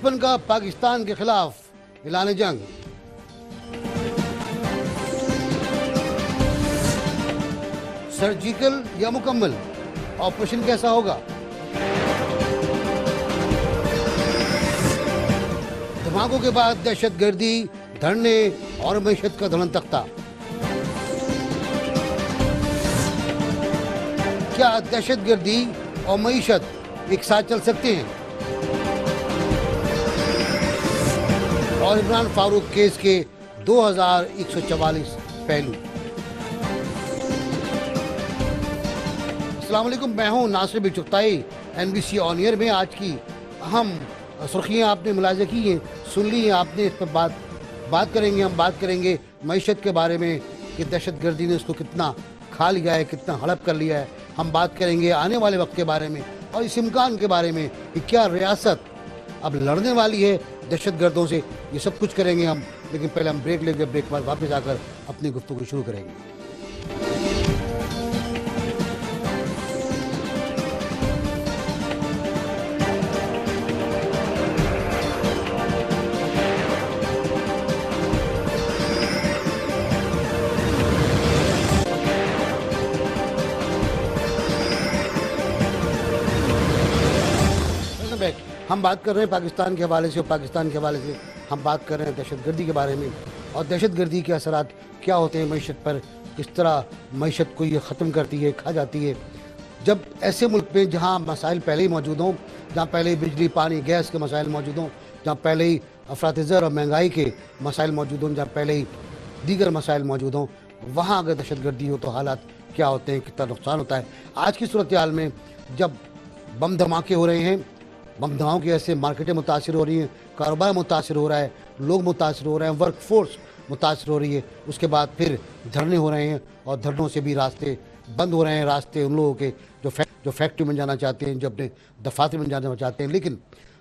दुश्मन का पाकिस्तान के खिलाफ ऐलान जंग। सर्जिकल या मुकम्मल ऑपरेशन कैसा होगा? धमाकों के बाद दहशतगर्दी, धरने और मईशत का धुलन तख्ता। क्या दहशतगर्दी और मईशत एक साथ चल सकते हैं? और इमरान फारूक केस के 2144 पहलू। अस्सलाम वालेकुम, मैं हूं नासिर बिचुगताई। NBC ऑन एयर में आज की अहम सुर्खियां आपने मुलाहिजा की हैं, सुन ली हैं आपने। इस पर बात करेंगे। हम बात करेंगे मईशत के बारे में कि दहशतगर्दी ने उसको कितना खा लिया है, कितना हड़प कर लिया है। हम बात करेंगे आने वाले वक्त के बारे में और इस इम्कान के बारे में कि क्या रियासत अब लड़ने वाली है दहशतगर्दों से। ये सब कुछ करेंगे हम, लेकिन पहले हम ब्रेक लेंगे। ब्रेक के बाद वापस आकर अपनी गुफ्तगू शुरू करेंगे। हम बात कर रहे हैं पाकिस्तान के हवाले से, और पाकिस्तान के हवाले से हम बात कर रहे हैं दहशतगर्दी के बारे में और दहशतगर्दी के असरात क्या होते हैं मईशत पर, किस तरह मईशत को ये ख़त्म करती है, खा जाती है। जब ऐसे मुल्क में जहाँ मसाइल पहले ही मौजूद हों, जहाँ पहले ही बिजली, पानी, गैस के मसाइल मौजूद हों, जहाँ पहले ही अफरात-ए-ज़र और महंगाई के मसाइल मौजूद हों, जहाँ पहले ही दीगर मसाइल मौजूद हों, वहाँ अगर दहशतगर्दी हो तो हालात क्या होते हैं, कितना नुकसान होता है। आज की सूरत हाल में जब बम धमाके हो रहे हैं, बम धमाकों की ऐसे मार्केटें मुतासिर हो रही हैं, कारोबार मुतासिर हो रहा है, लोग मुतासिर हो रहे हैं, वर्क फोर्स मुतासिर हो रही है। उसके बाद फिर धरने हो रहे हैं और धरनों से भी रास्ते बंद हो रहे हैं। रास्ते उन लोगों के जो फैक्ट्री में जाना चाहते हैं, जो अपने दफातर में जाना चाहते हैं। लेकिन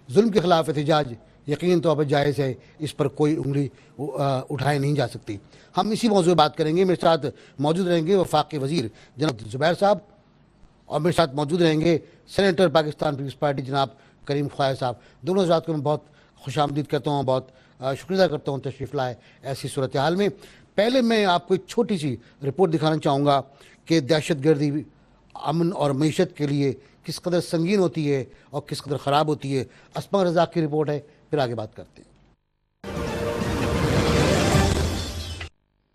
जुल्म के खिलाफ एहतजाज यकीन तौर पर जायज़ है, इस पर कोई उंगली उठाई नहीं जा सकती। हम इसी मौजूद बात करेंगे। मेरे साथ मौजूद रहेंगे वफाकी वज़ीर जनाब ज़ुबैर साहब, और मेरे साथ मौजूद रहेंगे सेनेटर पाकिस्तान पीपल्स पार्टी जनाब करीम ख्वाजा साहब। दोनों हज़रात को मैं बहुत खुशामदीद करता हूँ, बहुत शुक्रिया करता हूँ तशरीफ़ लाए ऐसी सूरत हाल में। पहले मैं आपको एक छोटी सी रिपोर्ट दिखाना चाहूँगा कि दहशतगर्दी अमन और मईशत के लिए किस कदर संगीन होती है और किस कदर ख़राब होती है। अस्मा रज़ाक की रिपोर्ट है, फिर आगे बात करते हैं।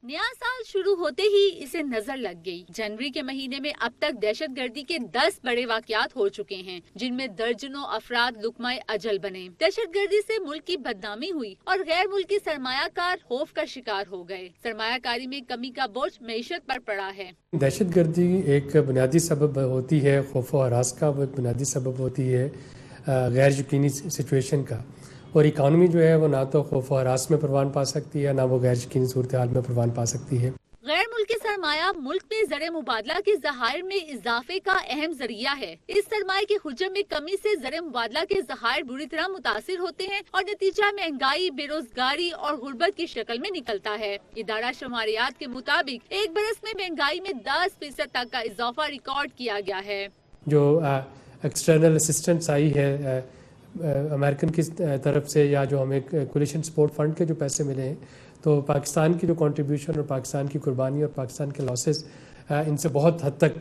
नया साल शुरू होते ही इसे नजर लग गई। जनवरी के महीने में अब तक दहशतगर्दी के 10 बड़े वाकयात हो चुके हैं, जिनमें दर्जनों अफराद लुकमाए अजल बने। दहशतगर्दी से मुल्क की बदनामी हुई और गैर मुल्की सरमायाकार खौफ का शिकार हो गए। सरमायाकारी में कमी का बोझ मईशत पर पड़ा है। दहशतगर्दी एक बुनियादी सबब होती है, खौफ व हरास का बुनियादी सबब होती है, गैर यकीनी सिचुएशन का। और इकानमी जो है वो ना तो खौफ व हरास में परवान पा सकती है, ना वो गैर यकीनी सूरत हाल में परवान पा सकती है। गैर मुल्की सरमाया मुल्क में ज़र मुबादला के ज़खायर में इजाफे का अहम जरिया है। इस सरमाए के हुज्जम में कमी से ज़र मुबादला के ज़खायर बुरी तरह मुतासिर होते हैं और नतीजा महंगाई, बेरोजगारी और गुर्बत की शक्ल में निकलता है। इदारा शुमारियात के मुताबिक एक बरस में महंगाई में 10% तक का इजाफा रिकॉर्ड किया गया है। जो एक्सटर्नल असिस्टेंस आई है अमेरिकन की तरफ से, या जो हमें कोलिशन सपोर्ट फंड के जो पैसे मिले हैं, तो पाकिस्तान की जो कंट्रीब्यूशन और पाकिस्तान की कुर्बानी और पाकिस्तान के लॉसेस इनसे बहुत हद तक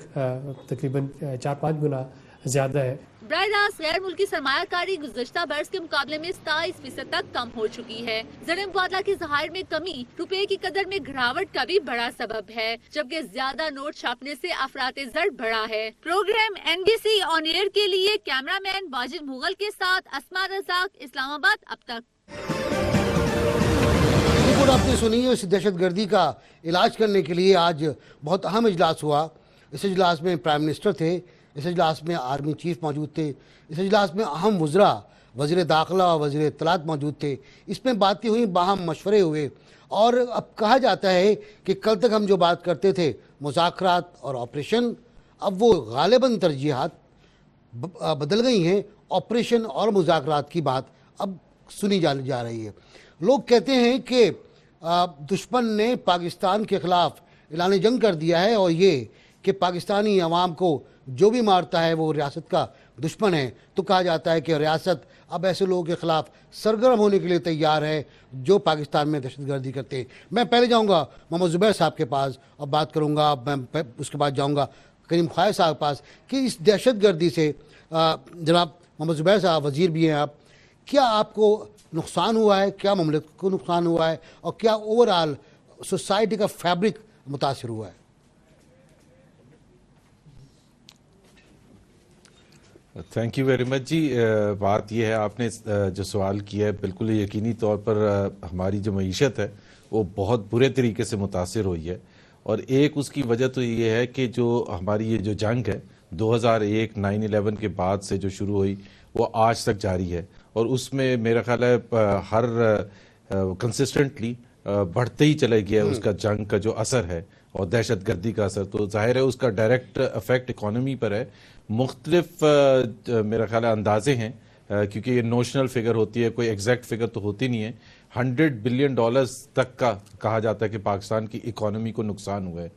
तकरीबन 4-5 गुना ज़्यादा है। बराह रास्त गैर मुल्की सरमायाकारी गुज़श्ता बरस के मुकाबले में 27% तक कम हो चुकी है। ज़र मुबादला के ज़खायर में कमी रुपए की कदर में गिरावट का भी बड़ा सबब है, जबकि ज्यादा नोट छापने से अफरात-ए-ज़र बढ़ा है। प्रोग्राम NBC ऑन एयर के लिए कैमरामैन वाजिद मुगल के साथ अस्मा रज़ाक, इस्लामाबाद। अब तक रिपोर्ट आपने सुनी है। इस दहशतगर्दी का इलाज करने के लिए आज बहुत अहम इजलास हुआ। इस इजलास में प्राइम मिनिस्टर थे, इस इजलास में आर्मी चीफ मौजूद थे, इस इजलास में अहम वज़रा वज़ीर दाखिला और वज़ीर इत्तलात मौजूद थे। इसमें बातें हुई, बाहम मशवरे हुए। और अब कहा जाता है कि कल तक हम जो बात करते थे मुज़ाकरात और ऑपरेशन, अब वो गालिबन तरजीहात बदल गई हैं। ऑपरेशन और मुज़ाकरात की बात अब सुनी जा रही है। लोग कहते हैं कि दुश्मन ने पाकिस्तान के ख़िलाफ़ ऐलान जंग कर दिया है और ये कि पाकिस्तानी अवाम को जो भी मारता है वो रियासत का दुश्मन है। तो कहा जाता है कि रियासत अब ऐसे लोगों के खिलाफ सरगर्म होने के लिए तैयार है जो पाकिस्तान में दहशतगर्दी करते हैं। मैं पहले जाऊंगा मोहम्मद ज़ुबैर साहब के पास और बात करूंगा, मैं उसके बाद जाऊंगा करीम ख्वाजा साहब के पास कि इस दहशतगर्दी से जनाब मोहम्मद ज़ुबैर साहब वज़ीर भी हैं आप, क्या आपको नुकसान हुआ है, क्या ममलिकत को नुकसान हुआ है और क्या ओवरऑल सोसाइटी का फैब्रिक मुतासिर हुआ है? थैंक यू वेरी मच जी। बात यह है, आपने जो सवाल किया है बिल्कुल यकीनी तौर पर हमारी जो मईशत है वो बहुत बुरे तरीके से मुतासिर हुई है। और एक उसकी वजह तो ये है कि जो हमारी ये जो जंग है 2001 9/11 के बाद से जो शुरू हुई वो आज तक जारी है और उसमें मेरा ख्याल है हर कंसिस्टेंटली बढ़ते ही चले गया उसका जंग का जो असर है और दहशतगर्दी का असर। तो जाहिर है उसका डायरेक्ट इफेक्ट इकोनॉमी पर है। मुख्तलिफ मेरा ख्याल है अंदाजे हैं क्योंकि ये नोशनल फिगर होती है, कोई एग्जैक्ट फिगर तो होती नहीं है। $100 बिलियन तक का कहा जाता है कि पाकिस्तान की इकोनॉमी को नुकसान हुआ है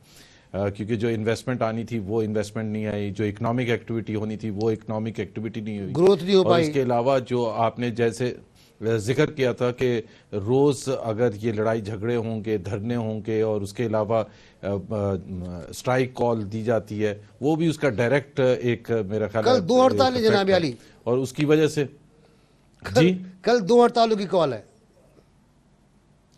क्योंकि जो इन्वेस्टमेंट आनी थी वो इन्वेस्टमेंट नहीं आई, जो इकोनॉमिक एक्टिविटी होनी थी वो इकोनॉमिक एक्टिविटी नहीं हुई, ग्रोथ नहीं हो पाई। इसके अलावा जो आपने जैसे जिक्र किया था कि रोज़ अगर ये लड़ाई झगड़े होंगे, धरने होंगे और उसके अलावा स्ट्राइक कॉल दी जाती है, वो भी उसका डायरेक्ट एक मेरा ख्याल कल 2 हड़ताल है जनाब अली, और उसकी वजह से जी कल 2 हड़तालों की कॉल है।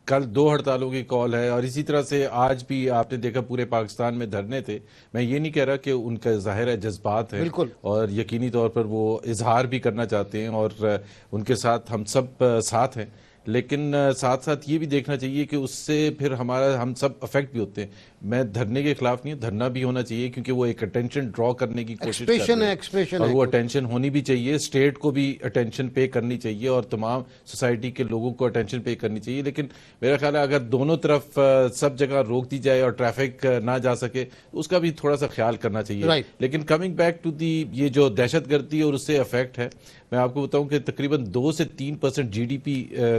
कल 2 हड़तालों की कॉल है और इसी तरह से आज भी आपने देखा पूरे पाकिस्तान में धरने थे। मैं ये नहीं कह रहा कि उनका ज़ाहिर है जज्बात है और यकीनी तौर पर वो इजहार भी करना चाहते हैं और उनके साथ हम सब साथ हैं, लेकिन साथ साथ ये भी देखना चाहिए कि उससे फिर हम सब अफेक्ट भी होते हैं। मैं धरने के खिलाफ नहीं हूँ, धरना भी होना चाहिए क्योंकि वो एक अटेंशन ड्रॉ करने की कोशिश कर रहे हैं एक्सप्रेशन और वो अटेंशन होनी भी चाहिए। स्टेट को भी अटेंशन पे करनी चाहिए और तमाम सोसाइटी के लोगों को अटेंशन पे करनी चाहिए। लेकिन मेरा ख्याल है अगर दोनों तरफ सब जगह रोक दी जाए और ट्रैफिक ना जा सके तो उसका भी थोड़ा सा ख्याल करना चाहिए। लेकिन कमिंग बैक टू दी ये जो दहशतगर्दी और उससे अफेक्ट है, मैं आपको बताऊं कि तकरीबन 2 से 3% GDP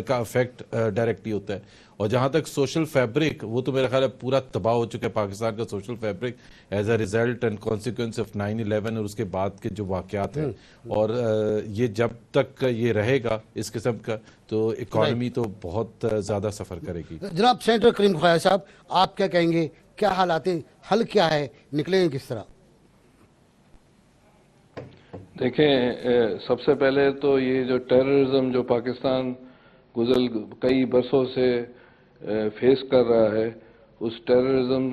का अफेक्ट डायरेक्टली होता है। और जहां तक सोशल फैब्रिक, वो तो मेरा ख्याल है पूरा तबाह हो चुका है पाकिस्तान का social fabric as a result and consequence of 9/11 और उसके बाद के जो वाकयात हैं। और ये जब तक ये रहेगा इस किस्म का तो इकोनॉमी तो बहुत ज़्यादा सफ़र करेगी। जनाब सेनेटर करीम ख्वाजा साहब, आप क्या कहेंगे, क्या हालात हैं, हल क्या है, निकलेंगे किस तरह? देखें, सबसे पहले तो ये जो टेररिज्म जो पाकिस्तान गुज़र कई बरसों से फेस कर रहा है, उस टेररिज्म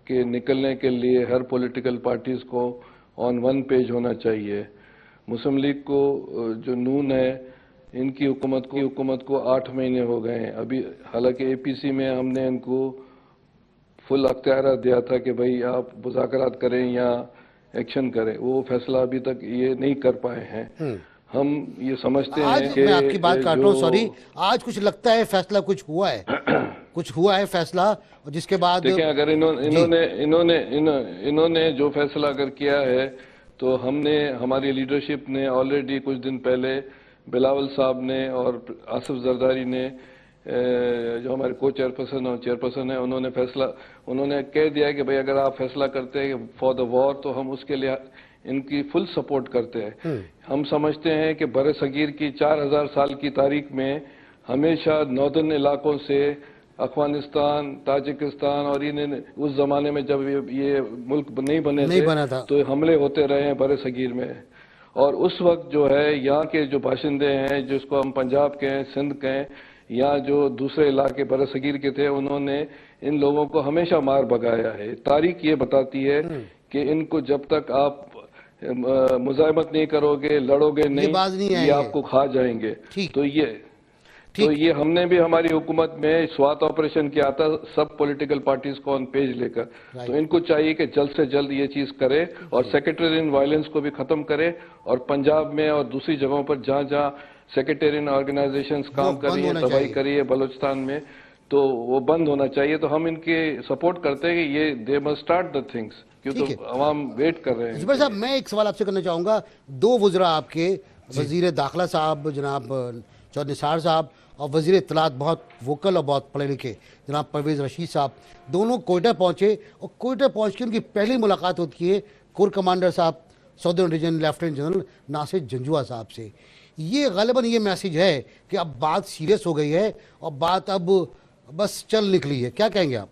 के निकलने के लिए हर पॉलिटिकल पार्टीज़ को ऑन वन पेज होना चाहिए। मुस्लिम लीग को जो नून है, इनकी हुकूमत को 8 महीने हो गए हैं अभी। हालांकि APC में हमने इनको फुल अख्तियार दिया था कि भाई आप मुज़ाकरात करें या एक्शन करें, वो फैसला अभी तक ये नहीं कर पाए हैं। हम ये समझते हैं कि मैं आपकी बात काट रहा हूँ, सॉरी, आज कुछ लगता है फैसला कुछ हुआ है कुछ हुआ है फैसला, और जिसके बाद देखिए अगर इन्होंने जो फैसला अगर किया है तो हमारी लीडरशिप ने ऑलरेडी कुछ दिन पहले बिलावल साहब ने और आसिफ जरदारी ने जो हमारे को चेयरपर्सन है, उन्होंने कह दिया कि भाई अगर आप फैसला करते हैं फॉर द वॉर तो हम उसके लिए इनकी फुल सपोर्ट करते हैं। हम समझते हैं कि बर सगीर की 4000 साल की तारीख में हमेशा नॉर्दर्न इलाकों से अफगानिस्तान, ताजिकिस्तान और इन्हें उस जमाने में जब ये मुल्क नहीं बने थे तो हमले होते रहे हैं बर सगीर में। और उस वक्त जो है यहाँ के जो बाशिंदे हैं, जिसको हम पंजाब के हैं, सिंध के हैं या जो दूसरे इलाके बर सगीर के थे, उन्होंने इन लोगों को हमेशा मार भगाया है। तारीख ये बताती है कि इनको जब तक आप मुजाहिमत नहीं करोगे, लड़ोगे नहीं, ये आपको खा जाएंगे। तो ये हमने भी हमारी हुकूमत में स्वात ऑपरेशन किया था सब पॉलिटिकल पार्टीज को ऑन पेज लेकर। तो इनको चाहिए कि जल्द से जल्द ये चीज करे और सेक्रेटेरियन वायलेंस को भी खत्म करे और पंजाब में और दूसरी जगहों पर जहां जहां सेक्रेटेरियन ऑर्गेनाइजेशंस काम कर रही है, तबाही कर रही है बलूचिस्तान में, तो वो बंद होना चाहिए। तो हम इनके सपोर्ट करते हैं कि ये they must start the things, क्योंकि अवाम वेट कर रहे हैं। जुबैर साहब, मैं एक सवाल आपसे करना चाहूँगा। 2 वज़रा आपके, वज़ीर दाखिला साहब जनाब चौधरी निसार साहब और वज़ीर इत्तलात बहुत वोकल और बहुत पढ़े लिखे जनाब परवेज़ रशीद साहब, दोनों कोयटा पहुँचे और कोयटा पहुँच के उनकी पहली मुलाकात होती है कोर कमांडर साहब southern region lieutenant general Nasir Janjua साहब से। ये गालिबन ये मैसेज है कि अब बात सीरियस हो गई है और बात अब बस चल निकली है। क्या कहेंगे आप?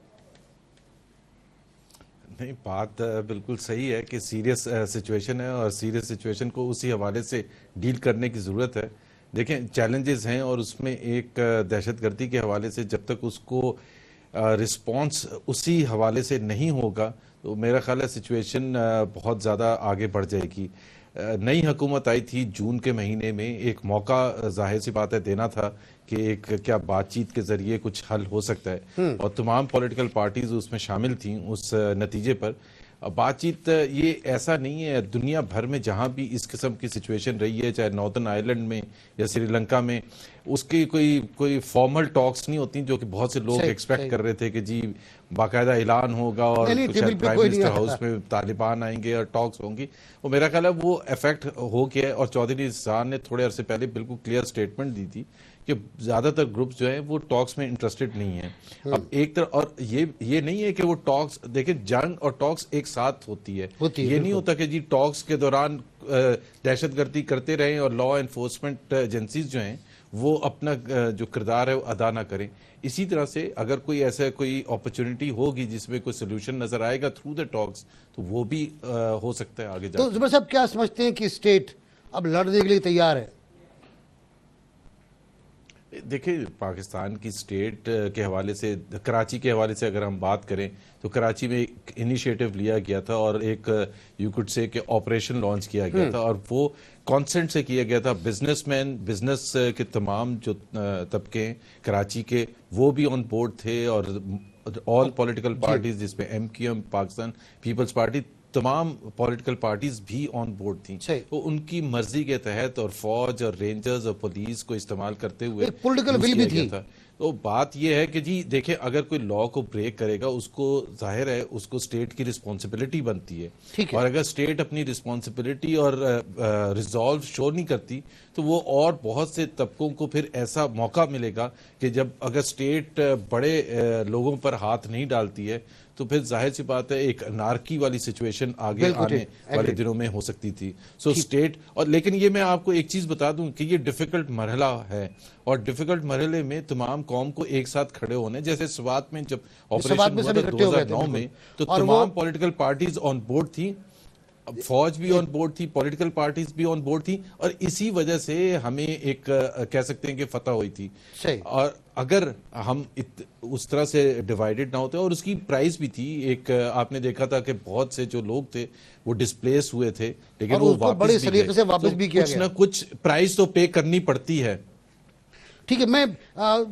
नहीं, बात बिल्कुल सही है कि सीरियस सिचुएशन है और सीरियस सिचुएशन को उसी हवाले से डील करने की ज़रूरत है। देखें, चैलेंजेस हैं और उसमें एक दहशतगर्दी के हवाले से जब तक उसको रिस्पांस उसी हवाले से नहीं होगा तो मेरा ख्याल है सिचुएशन बहुत ज़्यादा आगे बढ़ जाएगी। नई हुकूमत आई थी जून के महीने में, एक मौका जाहिर सी बात है देना था कि एक क्या बातचीत के जरिए कुछ हल हो सकता है और तमाम पॉलिटिकल पार्टीज उसमें शामिल थीं उस नतीजे पर। बातचीत ये ऐसा नहीं है, दुनिया भर में जहां भी इस किस्म की सिचुएशन रही है, चाहे नॉर्दर्न आयरलैंड में या श्रीलंका में, उसकी कोई फॉर्मल टॉक्स नहीं होती जो कि बहुत से लोग एक्सपेक्ट कर रहे थे कि जी बाकायदा ऐलान होगा और प्राइम मिनिस्टर हाउस में तालिबान आएंगे और टॉक्स होंगी। और मेरा ख्याल है वो इफेक्ट हो गया है और चौधरी निज़ार ने थोड़े अरसे पहले बिल्कुल क्लियर स्टेटमेंट दी थी कि ज्यादातर ग्रुप्स जो है वो टॉक्स में इंटरेस्टेड नहीं है। अब एक तरह और ये नहीं है कि वो टॉक्स, देखिए जंग और टॉक्स एक साथ होती है ये नहीं होता कि जी टॉक्स के दौरान दहशतगर्दी करते रहें और लॉ एनफोर्समेंट एजेंसीज जो हैं वो अपना जो किरदार है वो अदा ना करें। इसी तरह से अगर कोई ऐसा कोई अपॉर्चुनिटी होगी जिसमें कोई सोल्यूशन नजर आएगा थ्रू द टॉक्स तो वो भी हो सकता है आगे जाकर। तो जुबैर साहब क्या समझते हैं कि स्टेट अब लड़ने के लिए तैयार है? देखिए, पाकिस्तान की स्टेट के हवाले से, कराची के हवाले से अगर हम बात करें तो कराची में एक इनिशिएटिव लिया गया था और एक यू कुड से कि ऑपरेशन लॉन्च किया गया था और वो कॉन्सेंट से किया गया था। बिजनेसमैन, बिजनेस के तमाम जो तबके हैं कराची के वो भी ऑन बोर्ड थे और ऑल पॉलिटिकल पार्टीज जिसमें MQM, पाकिस्तान पीपल्स पार्टी, तमाम पॉलिटिकल पार्टीज भी ऑन बोर्ड थी। तो उनकी मर्जी के तहत और फौज और रेंजर्स और पुलिस को इस्तेमाल करते हुए पॉलिटिकल विल भी थी। तो बात यह है कि जी देखें, अगर कोई लॉ को ब्रेक करेगा उसको जाहिर है उसको स्टेट की रिस्पॉन्सिबिलिटी बनती है और अगर स्टेट अपनी रिस्पॉन्सिबिलिटी और रिजॉल्व शो नहीं करती तो वो और बहुत से तबकों को फिर ऐसा मौका मिलेगा कि जब अगर स्टेट बड़े लोगों पर हाथ नहीं डालती है तो फिर जाहिर सी बात है एक अनार्की वाली सिचुएशन आगे आने वाले दिनों में हो सकती थी। सो स्टेट और, लेकिन ये मैं आपको एक चीज बता दूं कि ये डिफिकल्ट मरहला है और डिफिकल्ट मरहले में तमाम कौम को एक साथ खड़े होने, जैसे स्वात में जब ऑपरेशन हुआ था 2009 में तो तमाम पॉलिटिकल पार्टीज ऑन बोर्ड थी, फौज भी ऑन बोर्ड थी, पॉलिटिकल पार्टीज भी ऑन बोर्ड थी और इसी वजह से हमें एक कह सकते हैं कि फतह हुई थी। और अगर हम उस तरह से डिवाइडेड ना होते, और उसकी प्राइस भी थी, एक आपने देखा था कि बहुत से जो लोग थे वो डिस्प्लेस हुए थे लेकिन वो बड़े सलीके से वापस भी किया गया। कुछ ना कुछ प्राइस तो पे करनी पड़ती है। ठीक है, मैं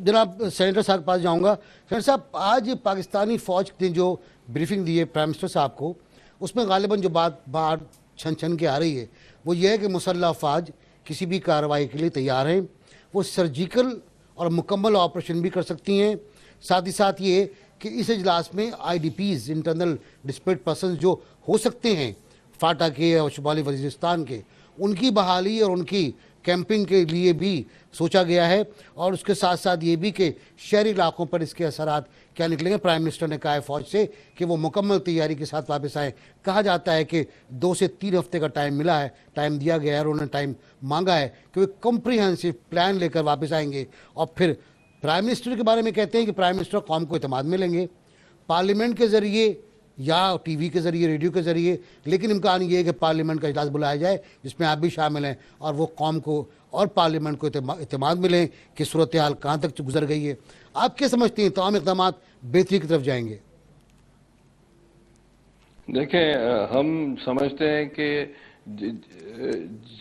जनाब सेनेटर साहब के पास जाऊंगा। सेनेटर साहब, आज पाकिस्तानी फौज ने जो ब्रीफिंग दी है प्राइम मिनिस्टर साहब को, उसमें गालिबन जो बात बाहर छन छन के आ रही है वो ये है कि मुसल्लह अफवाज किसी भी कार्रवाई के लिए तैयार हैं, वो सर्जिकल और मुकम्मल ऑपरेशन भी कर सकती हैं। साथ ही साथ ये कि इस इजलास में IDPs, इंटरनल डिस्प्लेस्ड पर्सन जो हो सकते हैं फाटा के और शुमाली वजीरिस्तान के, उनकी बहाली और उनकी कैंपिंग के लिए भी सोचा गया है और उसके साथ साथ ये भी कि शहरी इलाकों पर इसके असरात क्या निकलेंगे। प्राइम मिनिस्टर ने कहा है फौज से कि वो मुकम्मल तैयारी के साथ वापस आए। कहा जाता है कि 2 से 3 हफ्ते का टाइम मिला है, टाइम दिया गया है और उन्होंने टाइम मांगा है कि वे कॉम्प्रिहेंसिव प्लान लेकर वापस आएंगे। और फिर प्राइम मिनिस्टर के बारे में कहते हैं कि प्राइम मिनिस्टर कौम को इत्मीनान में लेंगे पार्लियामेंट के ज़रिए या टीवी के ज़रिए, रेडियो के ज़रिए, लेकिन इम्कान ये है कि पार्लियामेंट का इजलास बुलाया जाए जिसमें आप भी शामिल हैं और वो कौम को और पार्लियामेंट को इत्मीनान मिलें कि सूरत हाल कहाँ तक गुजर गई है। आप क्या समझते हैं तमाम इक़दाम बेहतरी की तरफ जाएंगे? देखें, हम समझते हैं कि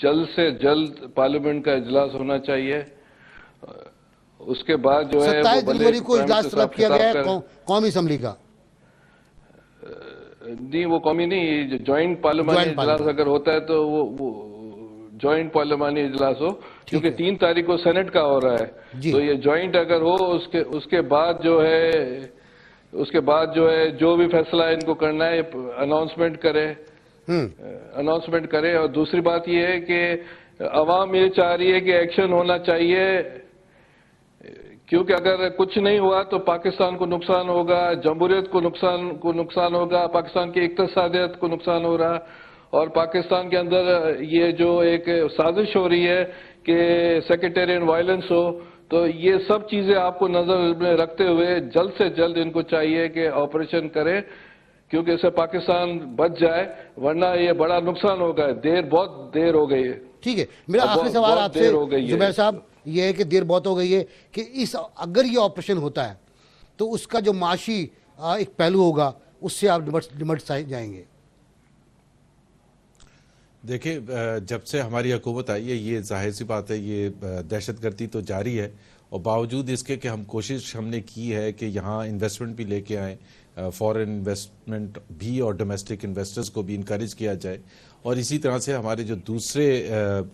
जल्द से जल्द पार्लियामेंट का इजलास होना चाहिए। उसके बाद जो है 27 जनवरी को इजलास तलब किया गया है कौमी असम्बली का। नहीं, वो कौमी नहीं, जॉइंट पार्लियामानी इजलास अगर होता है तो वो जॉइंट पार्लियामानी इजलास हो, क्योंकि 3 तारीख को सेनेट का हो रहा है। तो ये जॉइंट अगर हो उसके बाद जो है जो भी फैसला इनको करना है अनाउंसमेंट करे। और दूसरी बात ये है कि अवाम ये चाह रही है कि एक्शन होना चाहिए, क्योंकि अगर कुछ नहीं हुआ तो पाकिस्तान को नुकसान होगा, जमहूरियत को नुकसान होगा, पाकिस्तान की इक़्तिसादियत को नुकसान हो रहा, और पाकिस्तान के अंदर ये जो एक साजिश हो रही है कि सेक्रेटेरियन वायलेंस हो, तो ये सब चीजें आपको नजर में रखते हुए जल्द से जल्द इनको चाहिए कि ऑपरेशन करें, क्योंकि इससे पाकिस्तान बच जाए, वरना ये बड़ा नुकसान होगा। बहुत देर हो गई है। ठीक है, मेरा आखिरी सवाल आपसे जुबैर साहब ये है कि देर बहुत हो गई है कि इस अगर ये ऑपरेशन होता है तो उसका जो माशी एक पहलू होगा उससे आप निमट जाएंगे। देखिए, जब से हमारी हुकूमत आई है, ये जाहिर सी बात है, ये दहशतगर्दी तो जारी है, और बावजूद इसके कि हम कोशिश हमने की है कि यहाँ इन्वेस्टमेंट भी लेके आएँ, फॉरेन इन्वेस्टमेंट भी और डोमेस्टिक इन्वेस्टर्स को भी इनकरेज किया जाए, और इसी तरह से हमारे जो दूसरे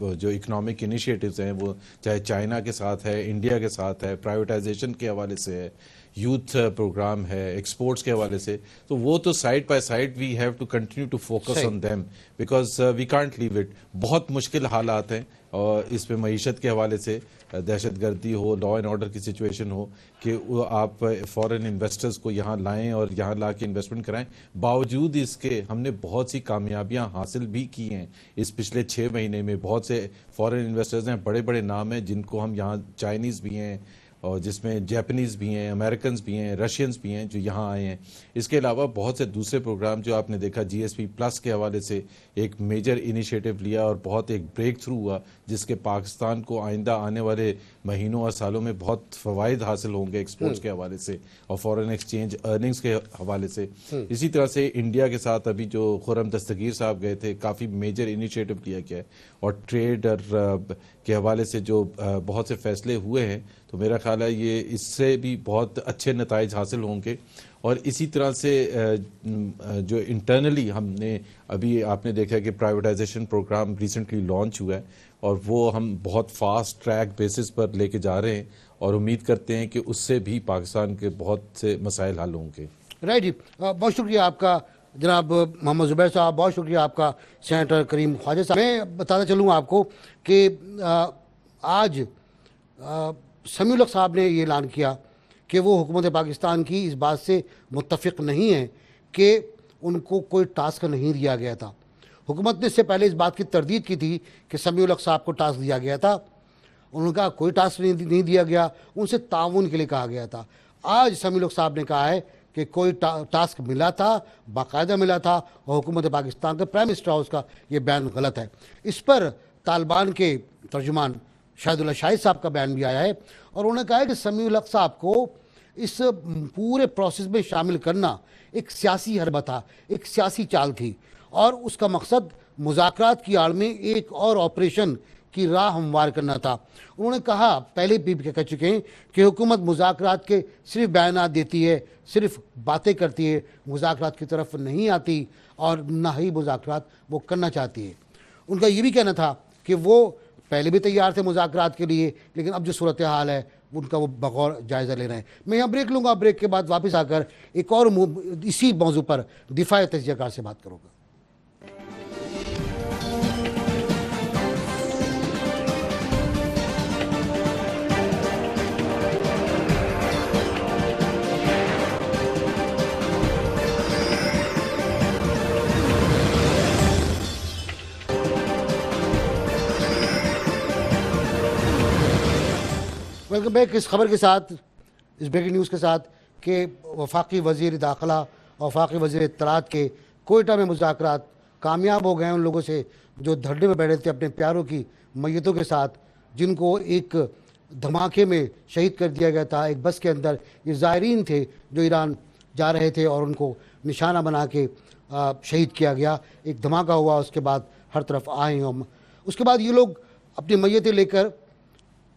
जो इकोनॉमिक इनिशिएटिव्स हैं, वो चाहे चाइना के साथ है, इंडिया के साथ है, प्राइवेटाइजेशन के हवाले से है, यूथ प्रोग्राम है, एक्सपोर्ट्स के हवाले से, तो वो तो side by side we have to continue to focus on them, because we can't leave it. बहुत मुश्किल हालात हैं, और इस पे मईशत के हवाले से, दहशतगर्दी हो, लॉ एंड ऑर्डर की सिचुएशन हो, कि आप फॉरेन इन्वेस्टर्स को यहाँ लाएं और यहाँ ला के इन्वेस्टमेंट कराएं। बावजूद इसके हमने बहुत सी कामयाबियाँ हासिल भी की हैं इस पिछले 6 महीने में। बहुत से फॉरेन इन्वेस्टर्स हैं, बड़े बड़े नाम हैं, जिनको हम यहाँ, चाइनीज़ भी हैं और जिसमें जापानीज़ भी हैं, अमेरिकन्स भी हैं, रशियंस भी हैं जो यहाँ आए हैं। इसके अलावा बहुत से दूसरे प्रोग्राम जो आपने देखा, GSP प्लस के हवाले से एक मेजर इनिशिएटिव लिया और बहुत एक ब्रेक थ्रू हुआ, जिसके पाकिस्तान को आइंदा आने वाले महीनों और सालों में बहुत फ़वाइद हासिल होंगे एक्सपोर्ट्स के हवाले से और फॉरेन एक्सचेंज अर्निंग्स के हवाले से। इसी तरह से इंडिया के साथ अभी जो खुर्रम दस्तगीर साहब गए थे, काफ़ी मेजर इनिशिएटिव लिया गया है, और ट्रेड और के हवाले से जो बहुत से फैसले हुए हैं, तो मेरा ख्याल है ये इससे भी बहुत अच्छे नताइज हासिल होंगे। और इसी तरह से जो इंटरनली हमने अभी आपने देखा कि प्राइवेटाइजेशन प्रोग्राम रिसेंटली लॉन्च हुआ है, और वो हम बहुत फास्ट ट्रैक बेसिस पर लेके जा रहे हैं, और उम्मीद करते हैं कि उससे भी पाकिस्तान के बहुत से मसाइल हल होंगे। राइट जी, बहुत शुक्रिया आपका जनाब मोहम्मद ज़ुबैर साहब, बहुत शुक्रिया आपका सेनेटर करीम ख्वाजा साहब। मैं बताना चलूँ आपको कि आज समीउल हक साहब ने ये ऐलान किया कि वो हुकूमत पाकिस्तान की इस बात से मुत्तफ़िक़ नहीं है कि उनको कोई टास्क नहीं दिया गया था। हुकूमत ने इससे पहले इस बात की तरदीद की थी कि समीउल हक साहब को टास्क दिया गया था, उन्होंने कहा कोई टास्क नहीं दिया गया, उनसे ताउन के लिए कहा गया था। आज समीउल हक साहब ने कहा है कि कोई टास्क मिला था, बाकायदा मिला था, और हुकूमत पाकिस्तान के प्राइम मिनिस्टर हाउस का ये बयान गलत है। इस पर तालिबान के तर्जुमान शाहिदुल्लाह शाहिद साहब का बयान भी आया है, और उन्होंने कहा है कि समीउल हक साहब को इस पूरे प्रोसेस में शामिल करना एक सियासी हरबा था, एक सियासी चाल थी, और उसका मकसद मुज़ाकरात की आड़ में एक और ऑपरेशन की राह हमवार करना था। उन्होंने कहा, पहले भी कह चुके हैं कि हुकूमत मुज़ाकरात के सिर्फ बयानात देती है, सिर्फ बातें करती है, मुज़ाकरात की तरफ नहीं आती, और ना ही मुज़ाकरात वो करना चाहती है। उनका ये भी कहना था कि वो पहले भी तैयार थे मुज़ाकरात के लिए, लेकिन अब जो सूरत हाल है उनका वो बगौर जायज़ा ले रहे हैं। मैं यहाँ ब्रेक लूँगा, ब्रेक के बाद वापस आकर एक और इसी मौजू पर दिफा तजियाकार से बात करूँगा। Welcome back. इस खबर के साथ, इस ब्रेकिंग न्यूज़ के साथ कि वफाकी वज़ीर दाखिला और वफाकी वज़ीर इत्तलात के कोयटा में मुज़ाकरात कामयाब हो गए उन लोगों से जो धरने में बैठे थे अपने प्यारों की मैयतों के साथ, जिनको एक धमाके में शहीद कर दिया गया था। एक बस के अंदर ये ज़ायरीन थे जो ईरान जा रहे थे, और उनको निशाना बना के शहीद किया गया। एक धमाका हुआ, उसके बाद हर तरफ आए हम। उसके बाद ये लोग अपनी मैयतें लेकर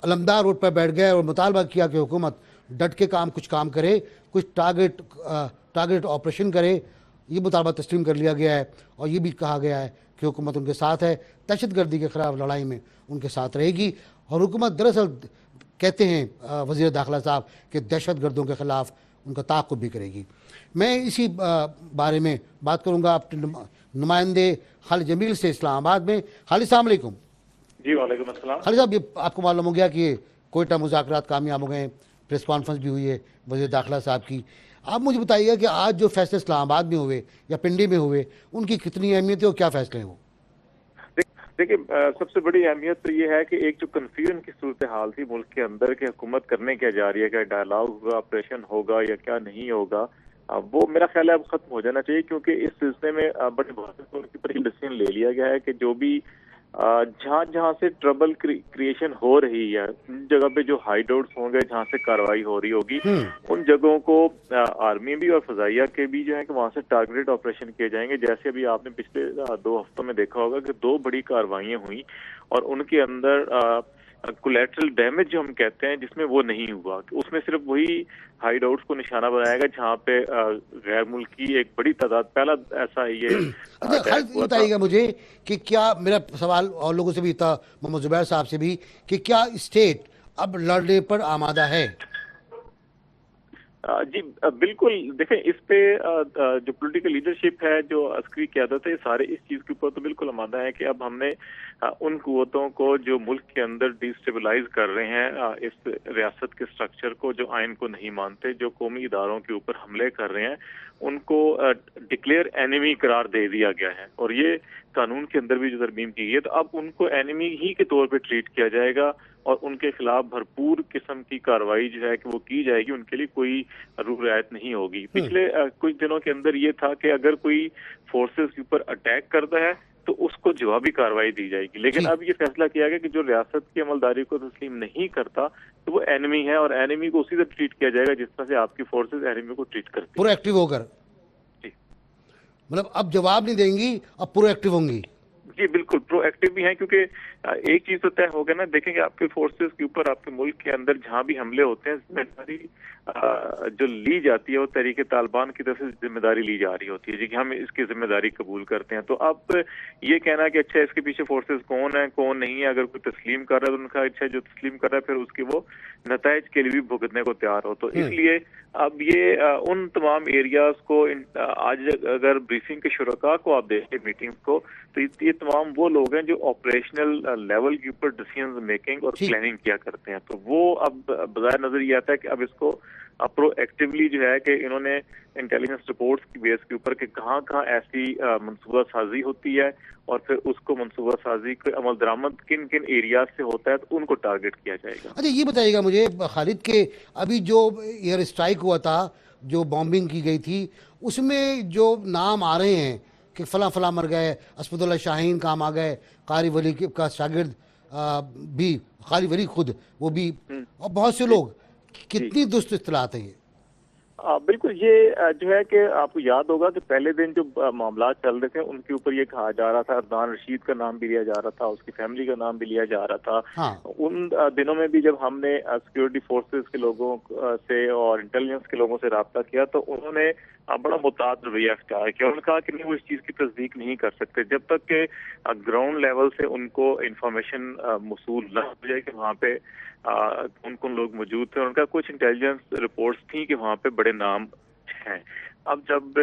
अलमदार रोड पर बैठ गए और मुतालबा किया कि हुकूमत डट के कुछ काम करे, कुछ टारगेट ऑपरेशन करे। ये मुतालबा तस्लीम कर लिया गया है, और ये भी कहा गया है कि हुकूमत उनके साथ है, दहशतगर्दी के ख़िलाफ़ लड़ाई में उनके साथ रहेगी। और हुकूमत दरअसल कहते हैं वज़ीर दाखिला साहब कि दहशतगर्दों के ख़िलाफ़ उनका ताक़ुब भी करेगी। मैं इसी बारे में बात करूँगा अपने नुमाइंदे खालिद जमील से इस्लामाबाद में। खालिद अस्सलाम वालेकुम। जी वालेकुम अस्सलाम। खालिद साहब, ये आपको मालूम हो गया कि कोयटा मुज़ाकरात कामयाब हो गए, प्रेस कॉन्फ्रेंस भी हुई है वज़ीर दाखिला साहब की। आप मुझे बताइएगा कि आज जो फैसले इस्लामाबाद में हुए या पिंडी में हुए, उनकी कितनी अहमियत है और क्या फैसले हैं वो? देखिए, सबसे बड़ी अहमियत तो ये है कि एक जो कन्फ्यूजन की सूरत हाल थी मुल्क के अंदर कि हुकूमत करने क्या जा रही है, क्या डायलॉग होगा, ऑपरेशन होगा या क्या नहीं होगा, वो मेरा ख्याल है अब खत्म हो जाना चाहिए, क्योंकि इस सिलसिले में बड़े बहुत पर डिसीजन ले लिया गया है कि जो भी जहां जहां से ट्रबल क्रिएशन हो रही है, उन जगह पे जो हाइडआउट्स होंगे जहां से कार्रवाई हो रही होगी, उन जगहों को आर्मी भी और फजाइया के भी जो है कि वहां से टारगेटेड ऑपरेशन किए जाएंगे। जैसे अभी आपने पिछले 2 हफ्तों में देखा होगा कि 2 बड़ी कार्रवाइयां हुई और उनके अंदर कोलैटरल डैमेज जो हम कहते हैं जिसमें वो नहीं हुआ, उसमें सिर्फ वही हाइड आउट्स को निशाना बनाया गया जहाँ पे गैर मुल्की एक बड़ी तादाद, पहला ऐसा ये अच्छा, खालिद बताइएगा मुझे कि क्या, मेरा सवाल और लोगों से भी था, मोहम्मद जुबैर साहब से भी, कि क्या स्टेट अब लड़ने पर आमादा है? जी बिल्कुल। देखें, इस पे जो पॉलिटिकल लीडरशिप है, जो अस्करी क़यादत है, सारे इस चीज़ के ऊपर तो बिल्कुल आमादा है कि अब हमने उन कुव्वतों को जो मुल्क के अंदर डिस्टेबलाइज कर रहे हैं, इस रियासत के स्ट्रक्चर को, जो आइन को नहीं मानते, जो कौमी इदारों के ऊपर हमले कर रहे हैं, उनको डिक्लेयर एनिमी करार दे दिया गया है और ये कानून के अंदर भी जो तरमीम की गई है, तो अब उनको एनिमी ही के तौर पे ट्रीट किया जाएगा और उनके खिलाफ भरपूर किस्म की कार्रवाई जो है कि वो की जाएगी, उनके लिए कोई रूल रियायत नहीं होगी। पिछले कुछ दिनों के अंदर ये था कि अगर कोई फोर्सेस के ऊपर अटैक करता है तो उसको जवाबी कार्रवाई दी जाएगी, लेकिन अब ये फैसला किया गया कि जो रियासत की अमलदारी को तस्लीम नहीं करता तो वो एनिमी है और एनिमी को उसी तरह ट्रीट किया जाएगा जिस तरह से आपकी फोर्सेस एनिमी को ट्रीट करती है, प्रोएक्टिव होकर। जी, मतलब अब जवाब नहीं देंगी, अब प्रोएक्टिव होंगी। जी बिल्कुल, प्रोएक्टिव भी हैं, क्योंकि एक चीज तो तय हो गया ना। देखेंगे आपके फोर्सेस के ऊपर, आपके मुल्क के अंदर जहां भी हमले होते हैं, जिम्मेदारी जो ली जाती है वो तहरीक तालिबान की तरफ से जिम्मेदारी ली जा रही होती है जी कि हम इसकी जिम्मेदारी कबूल करते हैं। तो अब ये कहना कि अच्छा इसके पीछे फोर्सेस कौन है कौन नहीं है, अगर कोई तस्लीम कर रहा है तो उनका अच्छा जो तस्लीम कर रहा है फिर उसकी वो नताइज के लिए भी भुगतने को तैयार हो। तो इसलिए अब ये उन तमाम एरियाज को आज अगर ब्रीफिंग के शुरका को आप देखें, मीटिंग्स को, तो ये तमाम वो लोग हैं जो ऑपरेशनल लेवल के ऊपर डिसीजन मेकिंग और प्लानिंग किया करते हैं। तो वो अब बजाय नजर ये आता है कि अब इसको प्रोएक्टिवली जो है कि इन्होंने इंटेलिजेंस रिपोर्ट्स की बेस के ऊपर कि कहाँ कहाँ ऐसी मंसूबा साजी होती है और फिर उसको मंसूबा साजी के अमल दरामद किन किन एरियाज से होता है तो उनको टारगेट किया जाएगा। अच्छा, ये बताइएगा मुझे खालिद के अभी जो एयर स्ट्राइक हुआ था, जो बॉम्बिंग की गई थी, उसमें जो नाम आ रहे हैं कि फला फला मर गए, असफदुल्ला शाहीन काम आ गए, कारी वली का शागिर्द भी, कारी वली खुद वो भी, और बहुत से लोग, कितनी दुष्ट इत्तलात है ये? बिल्कुल, ये जो है कि आपको याद होगा कि पहले दिन जो मामला चल रहे थे उनके ऊपर ये कहा जा रहा था, अदनान रशीद का नाम भी लिया जा रहा था, उसकी फैमिली का नाम भी लिया जा रहा था। हाँ। उन दिनों में भी जब हमने सिक्योरिटी फोर्सेस के लोगों से और इंटेलिजेंस के लोगों से रब्ता किया तो उन्होंने बड़ा मुताद रवैया अख्तियार किया। उन्होंने कहा कि नहीं, वो इस चीज़ की तस्दीक नहीं कर सकते जब तक कि ग्राउंड लेवल से उनको इंफॉर्मेशन मौसूल न हो जाए कि वहाँ पे कौन लोग मौजूद थे। उनका कुछ इंटेलिजेंस रिपोर्ट्स थी कि वहाँ पे बड़े नाम हैं। अब जब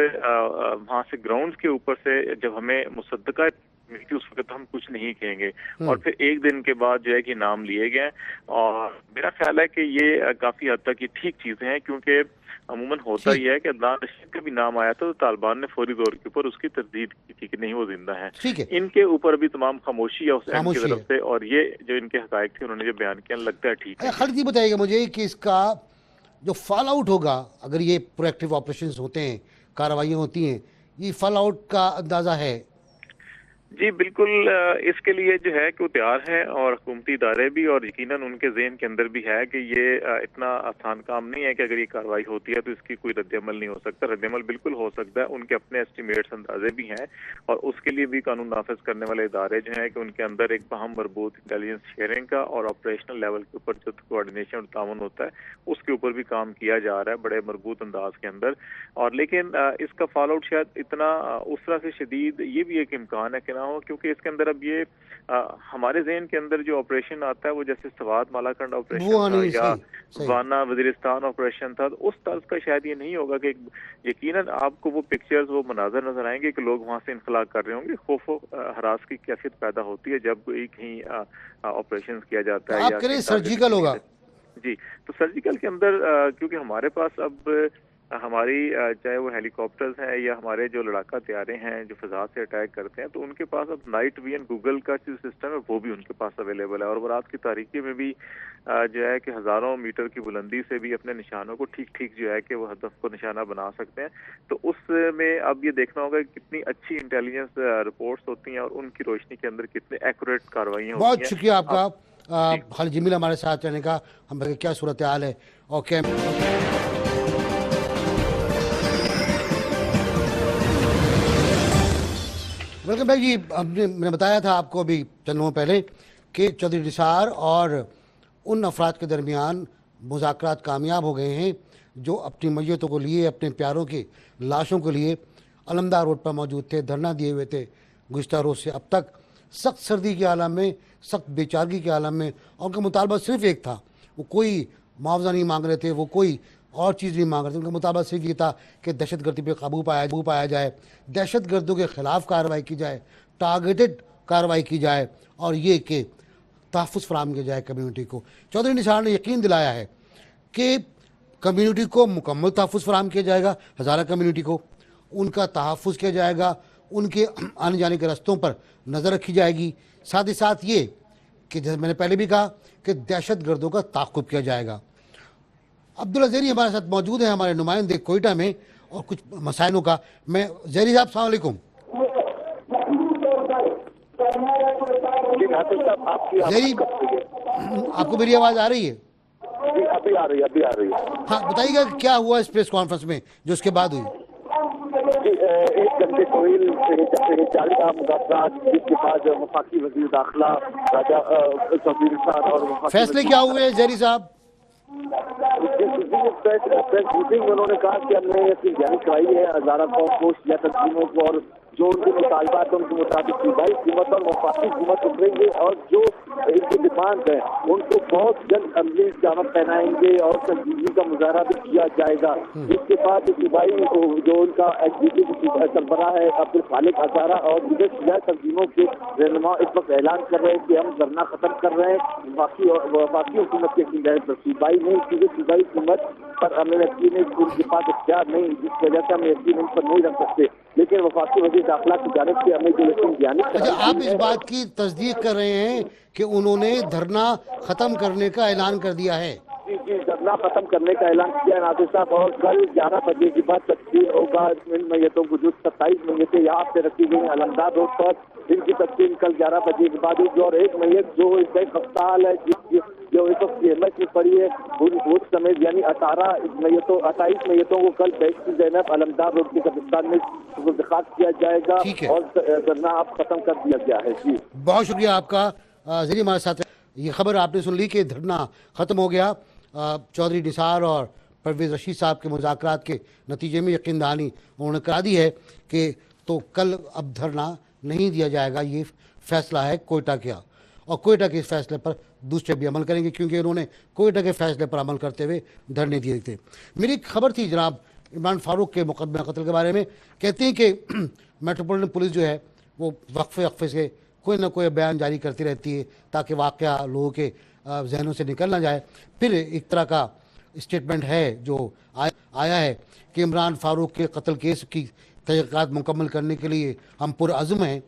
वहाँ से ग्राउंड के ऊपर से जब हमें मुसद्दका मिलती उस वक्त हम कुछ नहीं कहेंगे और फिर एक दिन के बाद जो है कि नाम लिए गए और मेरा ख्याल है कि ये काफी हद तक ये ठीक चीजें हैं, क्योंकि अमूमन होता ही है कि अदनान रशीद का भी नाम आया था तो तालिबान ने फौरी तौर के ऊपर उसकी तरदीद की थी कि नहीं वो जिंदा है। इनके ऊपर भी तमाम खामोशी है उस एंड की तरफ से और ये जो इनके हकायक थे उन्होंने जो बयान किया लगता है ठीक है। खालिद, बताइएगा मुझे कि इसका जो फॉल आउट होगा अगर ये प्रोएक्टिव ऑपरेशंस होते हैं, कार्रवाइयाँ होती हैं, ये फॉल आउट का अंदाजा है? जी बिल्कुल, इसके लिए जो है कि वो तैयार है और हुकूमती इदारे भी, और यकीनन उनके ज़हन के अंदर भी है कि ये इतना आसान काम नहीं है कि अगर ये कार्रवाई होती है तो इसकी कोई रद्दअमल नहीं हो सकता। रद्दअमल बिल्कुल हो सकता है, उनके अपने एस्टिमेट्स अंदाजे भी हैं और उसके लिए भी कानून नाफिज करने वाले इदारे जो हैं कि उनके अंदर एक बाहम मरबूत इंटेलिजेंस शेयरिंग का और ऑपरेशनल लेवल के ऊपर जो कोऑर्डिनेशन और ताउन होता है उसके ऊपर भी काम किया जा रहा है बड़े मरबूत अंदाज के अंदर। और लेकिन इसका फॉल आउट शायद इतना उस तरह से शदीद ये भी एक इम्कान है कि ना हो, क्योंकि इसके अंदर अब ये हमारे ज़हन के अंदर जो ऑपरेशन आता है वो जैसे सवाद मालाकंड ऑपरेशन था या वाना वजीरिस्तान ऑपरेशन था, तो उस तर्ज का शायद ये नहीं होगा कि यकीनन आपको वो पिक्चर्स वो मनाजर नजर आएंगे कि लोग वहाँ से इंखला कर रहे होंगे। खौफ हरास की कैफियत पैदा होती है जब कहीं ऑपरेशन किया जाता है या सर्जिकल होगा। जी, तो सर्जिकल के अंदर क्योंकि हमारे पास अब हमारी चाहे वो हेलीकॉप्टर्स हैं या हमारे जो लड़ाका तैयारे हैं जो फिजा से अटैक करते हैं, तो उनके पास अब नाइट विजन गूगल का जो सिस्टम है वो भी उनके पास अवेलेबल है, और रात की तारीकी में भी जो है कि हज़ारों मीटर की बुलंदी से भी अपने निशानों को ठीक ठीक जो है कि वो हदफ को निशाना बना सकते हैं। तो उसमें अब ये देखना होगा कि कितनी अच्छी इंटेलिजेंस रिपोर्ट्स होती हैं और उनकी रोशनी के अंदर कितने एक्यूरेट कार्रवाइयाँ होती हैं। बहुत शुक्रिया आपका खालिद जमील हमारे साथ रहने का। हम बताइए क्या सूरत हाल है। ओके, वेलकम भाई जी। मैंने बताया था आपको अभी चंद दिनों पहले कि चौधरी निसार और उन अफराद के दरमियान मुज़ाकरात कामयाब हो गए हैं जो अपनी मैयतों को लिए, अपने प्यारों की लाशों को लिए अलमदार रोड पर मौजूद थे, धरना दिए हुए थे गुज़िश्ता रोज़ से अब तक, सख्त सर्दी के आलम में, सख्त बेचारगी के आलम में। और उनका मुतालबा सिर्फ एक था, वो कोई मुआवजा नहीं मांग रहे थे, वो कोई और चीज़ नहीं मांग रहे थे। उनका मुतालबा सिर्फ ये था कि दहशतगर्दी पे काबू पाया जाए, दहशतगर्दों के ख़िलाफ़ कार्रवाई की जाए, टारगेटेड कार्रवाई की जाए, और ये कि तहफ़्फ़ुज़ फराहम किया जाए कम्यूनिटी को। चौधरी निसार ने यकीन दिलाया है कि कम्यूनिटी को मुकम्मल तहफ़्फ़ुज़ फराहम किया जाएगा, हज़ारा कम्यूनिटी को उनका तहफ़्फ़ुज़ किया जाएगा, उनके आने जाने के रास्तों पर नज़र रखी जाएगी। साथ ही साथ ये कि जैसे मैंने पहले भी कहा कि दहशतगर्दों का ताक़ुब किया जाएगा। अब्दुल्ला ज़ेरी हमारे साथ मौजूद हैं, हमारे नुमाइंदे कोयटा में, और कुछ मसाइलों का। मैं ज़ेरी साहब अस्सलाम वालेकुम। ज़ेरी, आपको मेरी आवाज़ आ रही है? अभी आ रही है। हाँ, बताइएगा क्या हुआ इस प्रेस कॉन्फ्रेंस में जो उसके बाद हुई। एक घंटे कोयल जिसके बाद वफाकी वज़ीर दाखिला राजा चौधरी निसार और फैसले क्या हुए ज़ेरी साहब? प्रेस ब्रीफिंग में उन्होंने कहा कि हमने अपनी जानी कराई है हज़ारा कौम पोस्ट या तंजीमों को, और जो उनके मुतालबात उनके मुताबिक सूबाई हुकूमत और वफाकी हुकूमत उतरेंगे, और जो इनकी डिमांड है उनको बहुत जल्द अमली इक़दाम पहनाएंगे और संजीदगी का मुजाहरा भी किया जाएगा। इसके बाद सूबाई जो उनका एग्जीक्यूटिव सरबराह है अब्दुल खालिक हज़ारा और दीगर शिया तंजीमों के रहनुमा इस वक्त ऐलान कर रहे हैं कि हम धरना खत्म कर रहे हैं वफाकी हुकूमत के हिदायत पर। सूबाई नहीं, क्योंकि सूबाई हुकूमत पर हमें यकीन है उनके पास इख्तियार नहीं, जिस वजह से हम यकीन उन पर नहीं रख सकते। लेकिन वफाकी वज़ीर दाखिला की जानिब से हमें जो बयान। अच्छा, आप इस बात की तस्दीक कर रहे हैं कि उन्होंने धरना ख़त्म करने का ऐलान कर दिया है? जी, धरना खत्म करने का ऐलान किया नासिर साहब, और कल 11 बजे के बाद तस्दीक होगा इन मैयतों को। जो 27 मैयतें यहाँ पे रखी गई अलमदार रोड पर, इनकी तस्दीक कल 11 बजे के बाद होगी। और एक मैयत जो इसका एक अस्पताल है जो इस वक्त CMS में पड़ी है, वो समेत यानी 28 मैयतों को कल बैठ ज़ैनब अलमदार रोड के कब्रिस्तान में इंतकाल किया जाएगा, और धरना अब खत्म कर दिया गया है। जी, बहुत शुक्रिया आपका ज़रिए हमारे साथ। ये खबर आपने सुन ली कि धरना ख़त्म हो गया। चौधरी निसार और परवेज़ रशीद साहब के मुज़ाकरात के नतीजे में यकीन दहानी उन्होंने करा दी है कि तो कल अब धरना नहीं दिया जाएगा। ये फैसला है कोयटा का, और कोयटा के इस फैसले पर दूसरे भी अमल करेंगे, क्योंकि उन्होंने कोयटा के फैसले पर अमल करते हुए धरने दिए थे। मेरी एक खबर थी जनाब इमरान फारूक के मुकदमा कत्ल के बारे में। कहते हैं कि मेट्रोपॉलिटन पुलिस जो है वो वक्फे से कोई ना कोई बयान जारी करती रहती है ताकि वाक़या लोगों के जहनों से निकल ना जाए। फिर एक तरह का स्टेटमेंट है जो आया है कि इमरान फारूक के कत्ल केस की तहक़ीक़ात मुकम्मल करने के लिए हम पुरअज़्म हैं,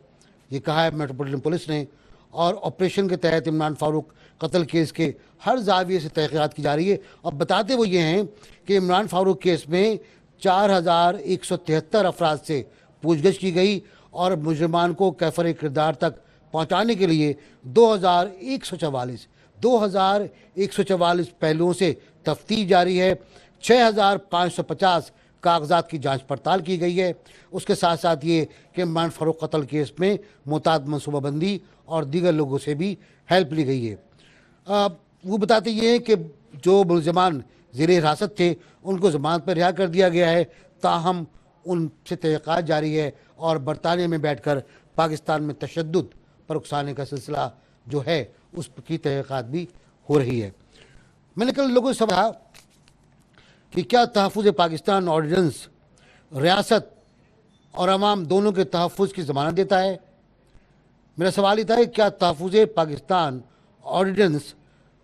ये कहा है मेट्रोपॉलिटन पुलिस ने। और ऑपरेशन के तहत इमरान फारूक कत्ल केस के हर जाविये से तहक़ीक़ात की जा रही है। अब बताते वो ये हैं कि इमरान फारूक केस में 4173 अफराद से पूछगछ की गई, और मुजरिमान को कैफर किरदार तक पहुँचाने के लिए 2144 पहलुओं से तफ्तीश जारी है। 6550 कागजात की जांच पड़ताल की गई है। उसके साथ साथ ये कि इमरान फारूक कत्ल केस में मुताद मनसूबाबंदी और दीगर लोगों से भी हेल्प ली गई है। वो बताते ये हैं कि जो मुलज़मान ज़ेरे हिरासत थे उनको ज़मानत पर रिहा कर दिया गया है, ताहम उनसे तहक़ीक़ात जारी है, और बरतानिया में बैठकर पाकिस्तान में तशद्दुद पर उकसाने का सिलसिला जो है उसकी तहक़ीक़ात भी हो रही है। मैंने कल लोगों से कहा कि क्या तहफ़्फ़ुज़ पाकिस्तान ऑर्डिनेंस रियासत और अवाम दोनों के तहफ़्फ़ुज़ की ज़मानत देता है? मेरा सवाल ये था कि क्या तहफ़्फ़ुज़ पाकिस्तान ऑर्डिनेंस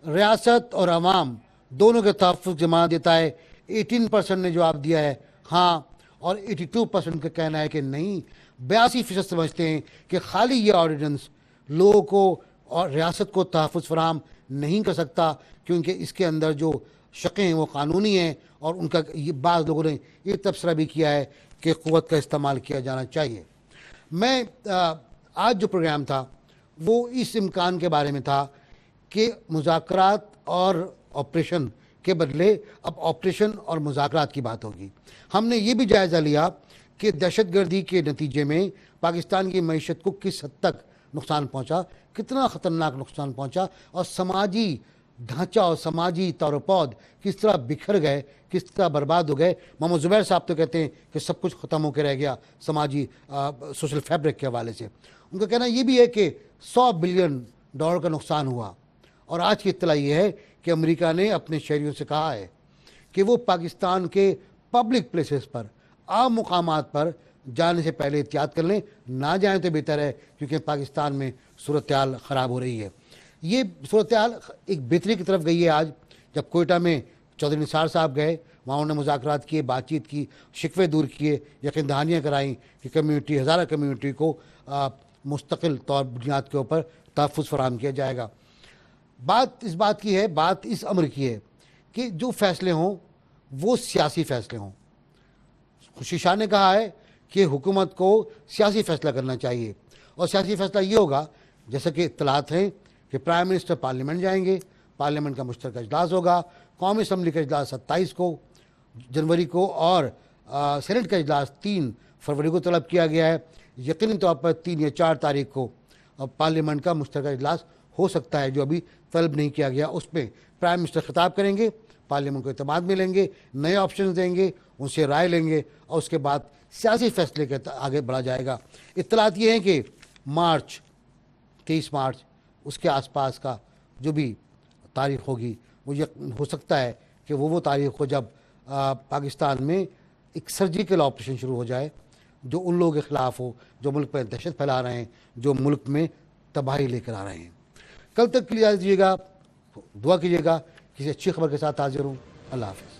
रियासत और अवाम दोनों के तहफ़्फ़ुज़ की ज़मानत देता है? 18% ने जवाब दिया है हाँ, और 82% का कहना है कि नहीं। 82% समझते हैं कि खाली ये ऑर्डिनेंस लोगों को और रियासत को तहफ़्फ़ुज़ फराहम नहीं कर सकता, क्योंकि इसके अंदर जो शक़ें हैं वो कानूनी हैं, और उनका ये बाज़ लोगों ने ये तबसरा भी किया है कि क़ुव्वत का इस्तेमाल किया जाना चाहिए। मैं आज जो प्रोग्राम था वो इस इम्कान के बारे में था कि मुज़ाकरात और ऑपरेशन के बदले अब ऑपरेशन और मुज़ाकरात की बात होगी। हमने ये भी जायज़ा लिया कि दहशतगर्दी के नतीजे में पाकिस्तान की मईशत को किस हद तक नुकसान पहुँचा, कितना ख़तरनाक नुकसान पहुँचा, और समाजी ढांचा और समाजी तौर पौध किस तरह बिखर गए, किस तरह बर्बाद हो गए। मोहम्मद ज़ुबैर साहब तो कहते हैं कि सब कुछ ख़त्म होकर रह गया समाजी सोशल फैब्रिक के हवाले से। उनका कहना ये भी है कि $100 बिलियन का नुकसान हुआ। और आज की इत्तला ये है कि अमेरिका ने अपने शहरियों से कहा है कि वो पाकिस्तान के पब्लिक प्लेसेस पर, आम मुकामात पर जाने से पहले एहतियात कर लें, ना जाएं तो बेहतर है, क्योंकि पाकिस्तान में सूरत हाल ख़राब हो रही है। ये सूरत हाल एक बेहतरी की तरफ गई है आज, जब कोयटा में चौधरी निसार साहब गए, वहाँ उन्होंने मुज़ाकरात किए, बातचीत की, शिकवे दूर किए, यकीन दहानियाँ कराईं कि कम्यूनिटी, हज़ारा कम्यूनिटी को मुस्तकिल तौर बुनियाद के ऊपर तहफ़्फ़ुज़ फराहम किया जाएगा। बात इस बात की है, बात इस अमर की है कि जो फ़ैसले हों वो सियासी फ़ैसले हों। खुशी शाह ने कहा है कि हुकूमत को सियासी फ़ैसला करना चाहिए, और सियासी फ़ैसला ये होगा, जैसा कि इत्तलात हैं कि प्राइम मिनिस्टर पार्लियामेंट जाएंगे, पार्लियामेंट का मुश्तरका इजलास होगा, कौमी असम्बली का इजलास 27 को जनवरी को, और सेनेट का इजलास 3 फरवरी को तलब किया गया है। यकीनी तौर पर 3 या 4 तारीख को पार्लियामेंट का मुश्तरका इजलास हो सकता है, जो अभी तलब नहीं किया गया। उसमें प्राइम मिनिस्टर खिताब करेंगे, पार्लियामेंट को इत्तेमाद मिलेंगे, नए ऑप्शन देंगे, उनसे राय लेंगे, और उसके बाद सियासी फैसले के आगे बढ़ा जाएगा। इत्तलात ये हैं कि 23 मार्च उसके आसपास का जो भी तारीख़ होगी, वो हो सकता है कि वो तारीख़ हो जब पाकिस्तान में एक सर्जिकल ऑपरेशन शुरू हो जाए, जो उन लोगों के ख़िलाफ़ हो जो मुल्क पर दहशत फैला रहे हैं, जो मुल्क में तबाही लेकर आ रहे हैं। कल तक के लिए इजाज़त दीजिएगा, दुआ कीजिएगा, किसी अच्छी खबर के साथ हाजिर हूँ। अल्लाह हाफ़िज़।